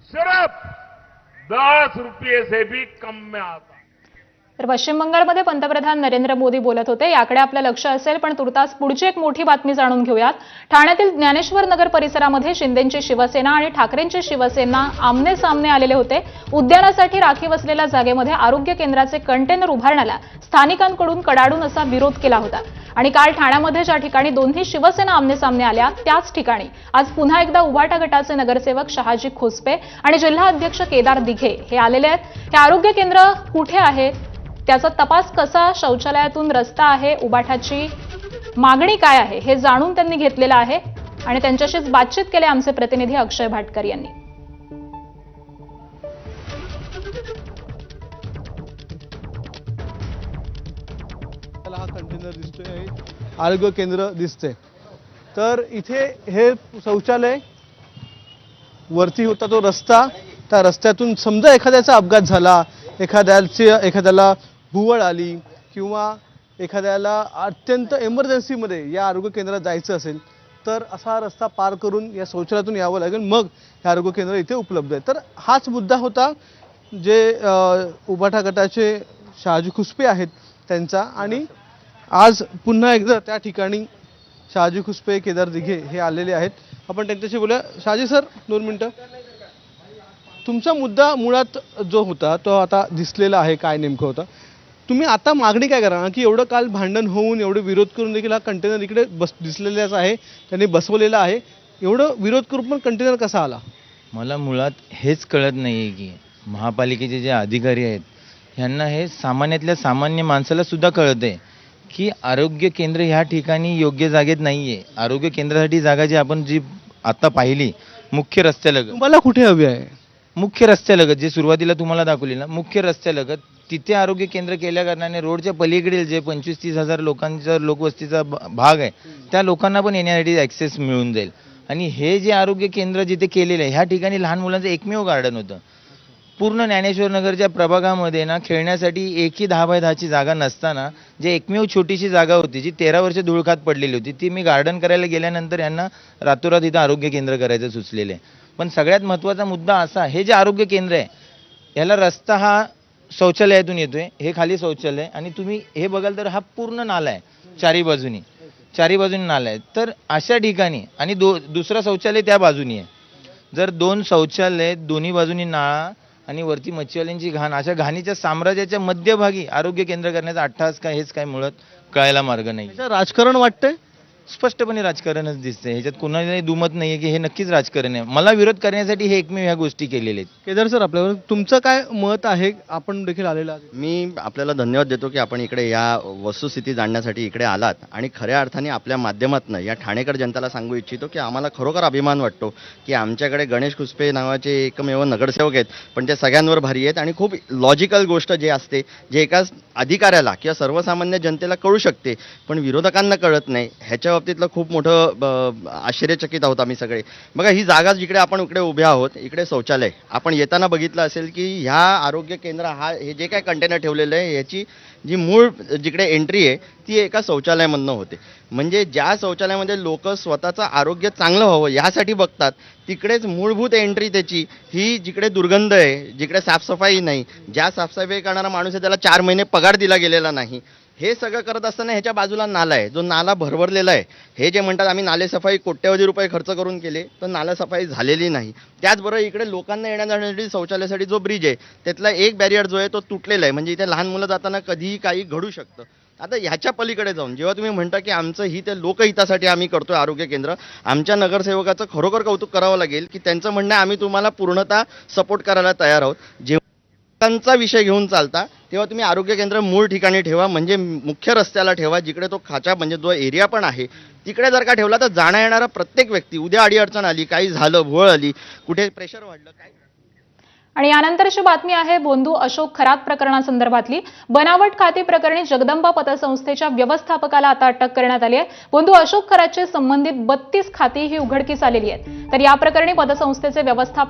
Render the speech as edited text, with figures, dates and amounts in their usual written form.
सिर्फ 10 रुपये से भी कम में आता। तर पश्चिम बंगालमध्ये पंतप्रधान नरेंद्र मोदी बोलत होते। याकडे आपलं लक्ष असेल, पण तुर्तास पुढची एक मोठी बातमी जाणून घेऊयात। ठाण्यातील ज्ञानेश्वर नगर परिसरामध्ये शिंदेंची शिवसेना आणि ठाकरेंची शिवसेना आमने सामने आलेले होते। उद्यानासाठी राखीव असलेल्या जागेमध्ये आरोग्य केंद्राचे कंटेनर उभारण्याला स्थानिकांकडून कडाडून असा विरोध केला होता आणि काल ठाण्यामध्ये ज्या ठिकाणी दोन्ही शिवसेना आमने सामने आल्या त्याच ठिकाणी आज पुन्हा एकदा उभाटा गटाचे नगरसेवक शहाजी खोसपे आणि जिल्हा अध्यक्ष केदार दिघे हे आलेले आहेत। हे आरोग्य केंद्र कुठे आहे, त्याचा तपास कसा, शौचालयातून रस्ता आहे, उबाठाची मागणी काय आहे हे जाणून त्यांनी घेतलेलं आहे आणि त्यांच्याशीच बातचीत केली आमचे प्रतिनिधी अक्षय भाटकर यांनी। हा कंटेनर दिसतोय, आरोग्य केंद्र दिसते, तर इथे हे शौचालय वरती होता तो रस्ता, त्या रस्त्यातून समजा एखाद्याचा अपघात झाला, एखाद्याला भुवळ आली किंवा एखाद्याला अत्यंत इमर्जन्सीमध्ये या आरोग्य केंद्रात जायचं असेल तर असा रस्ता पार करून या शौचालयातून यावं लागेल, मग हे आरोग्य केंद्र इथे उपलब्ध आहे। तर हाच मुद्दा होता जे उबाटा गटाचे शहाजी खुसपे आहेत त्यांचा, आणि आज पुन्हा एकदा त्या ठिकाणी शहाजी खुसपे, केदार दिघे हे आलेले आहेत। आपण त्यांच्याशी बोलूया। शहाजी सर, 2 मिनिटं। तुमचा मुद्दा मुळात जो होता तो आता दिसलेला आहे, काय नेमकं होतं, तुम्ही आता मागणी काय करा की एवढं काल भांडण होऊन एवढे विरोध करून देखील हा कंटेनर इकडे दिसलेलाच आहे, त्यांनी बसवलेला आहे, एवढं विरोध करून पण कंटेनर कसा आला? मला मुळात हेच कळत नाही की महापालिकेचे जे अधिकारी आहेत ह्यांना हे सामान्यातल्या सामान्य माणसाला सुद्धा कळत आहे की आरोग्य केंद्र ह्या ठिकाणी योग्य जागेत नाही आहे। आरोग्य केंद्रासाठी जागा जी आपण आता पाहिली मुख्य रस्त्यालगत, तुम्हाला कुठे हवी आहे? मुख्य रस्त्यालगत, जे सुरुवातीला तुम्हाला दाखवली ना, मुख्य रस्त्यालगत तिथे आरोग्य केंद्र केल्या कारणाने रोडच्या पलीकडील जे 25-30 हजार लोकांचा लोकवस्तीचा भाग आहे त्या लोकांना पण येण्यासाठी ॲक्सेस मिळून जाईल। आणि हे जे आरोग्य केंद्र जिथे केलेलं आहे ह्या ठिकाणी लहान मुलांचं एकमेव गार्डन होतं। पूर्ण ज्ञानेश्वर नगरच्या प्रभागामध्ये ना खेळण्यासाठी एकही 10x10 जागा नसताना जे एकमेव छोटीशी जागा होती जी 13 वर्ष धुळखात पडलेली होती, ती मी गार्डन करायला गेल्यानंतर यांना रातोरात इथं आरोग्य केंद्र करायचं सुचलेलं आहे। पण सगळ्यात महत्त्वाचा मुद्दा असा, हे जे आरोग्य केंद्र आहे याला रस्ता हा शौचालयातून येतोय, हे खाली शौचालय, आणि तुम्ही हे बघाल तर हा पूर्ण नाला आहे, चारी बाजूनी नाला आहे। तर अशा ठिकाणी आणि दुसरा शौचालय त्या बाजूनी आहे, जर 2 शौचालय दोन्ही बाजूनी नाळा आणि वरती मच्छीवाल्यांची घाण, अशा घाणीच्या साम्राज्याच्या मध्यभागी आरोग्य केंद्र करण्याचा अट्टहास काय, हेच काय मुळात कळायला मार्ग नाही। राजकारण वाटतंय, स्पष्टपणे राजकारणच दिसतंय, ह्याच्यात कोणालाही दुमत नाहीये की हे नक्कीच राजकारण आहे। मला विरोध करण्यासाठी हे एकमेव ह्या गोष्टी केलेल्या आहेत। केदार सर, आपल्यावर तुमचं काय मत आहे? आपण देखील आलेला आहे। मी आपल्याला धन्यवाद देतो की आपण इकडे या वस्तुस्थिती जाणण्यासाठी इकडे आलात, आणि खऱ्या अर्थाने आपल्या माध्यमातून या ठाणेकर जनतेला सांगू इच्छितो की आम्हाला खरोखर अभिमान वाटतो की आमच्याकडे गणेश खुसपे नावाचे एकमेव नगरसेवक आहेत, पण ते सगळ्यांवर भारी आहेत आणि खूप लॉजिकल गोष्ट जे असते, जे एका अधिकाऱ्याला किंवा सर्वसामान्य जनतेला कळू शकते पण विरोधकांना कळत नाही, ह्याच्या बाबतीतलं खूप मोठं आश्चर्यचकित आहोत आम्ही सगळे। बघा, ही जागा जिकडे आपण इकडे उभे आहोत, इकडे शौचालय, आपण येताना बघितलं असेल की ह्या आरोग्य केंद्र हे जे काय कंटेनर ठेवलेलं आहे याची जी मूळ जिकडे एंट्री आहे ती एका शौचालयामधनं होते। म्हणजे ज्या शौचालयामध्ये लोक स्वतःचं आरोग्य चांगलं व्हावं यासाठी बघतात, तिकडेच मूलभूत एंट्री त्याची ही जिकडे दुर्गंध आहे, जिकडे साफसफाई नाही, ज्या साफसफाई करणारा माणूस आहे त्याला 4 महिने पगार दिला गेलेला नाही, हे सगळं करत असताना ह्याच्या बाजूला नाला आहे, जो नाला भरभरलेला आहे। हे जे म्हणतात आम्ही नालेसफाई कोट्यवधी रुपये खर्च करून केले, तर नालेसफाई झालेली नाही। त्याचबरोबर इकडे लोकांना येण्याजाण्यासाठी शौचालयासाठी जो ब्रिज आहे त्यातला एक बॅरियर जो आहे तो तुटलेला आहे, म्हणजे इथे लहान मुलं जाताना कधीही काही घडू शकतं। आता ह्याच्या पलीकडे जाऊन जेव्हा तुम्ही म्हणता की आमचं ही ते लोकहितासाठी आम्ही करतोय आरोग्य केंद्र, आमच्या नगरसेवकाचं खरोखर कौतुक करावं लागेल की त्यांचं म्हणणं आम्ही तुम्हाला पूर्णतः सपोर्ट करायला तयार आहोत। जेव्हा विषय घेऊन चालता तेव्हा तुम्ही आरोग्य केंद्र मूळ ठिकाणी ठेवा, म्हणजे मुख्य रस्त्याला ठेवा, जिकडे तो खाचा म्हणजे जो एरिया पण आहे तिकडे जर का ठेवला तर जाण्या येणारा प्रत्येक व्यक्ती, उद्या अडचण आली, काही झालं, भोळ आली, कुठे प्रेशर वाढलं काय। आणि यानंतरची बातमी आहे बोंधू अशोक खरात प्रकरणासंदर्भातली। बनावट खाती प्रकरणी जगदंबा पतसंस्थेच्या व्यवस्थापकाला आता अटक करण्यात आली आहे। बोंधू अशोक खरातचे संबंधित 32 खाती ही उघडकीस आलेली आहेत। तर या प्रकरणी पतसंस्थेचे व्यवस्थापक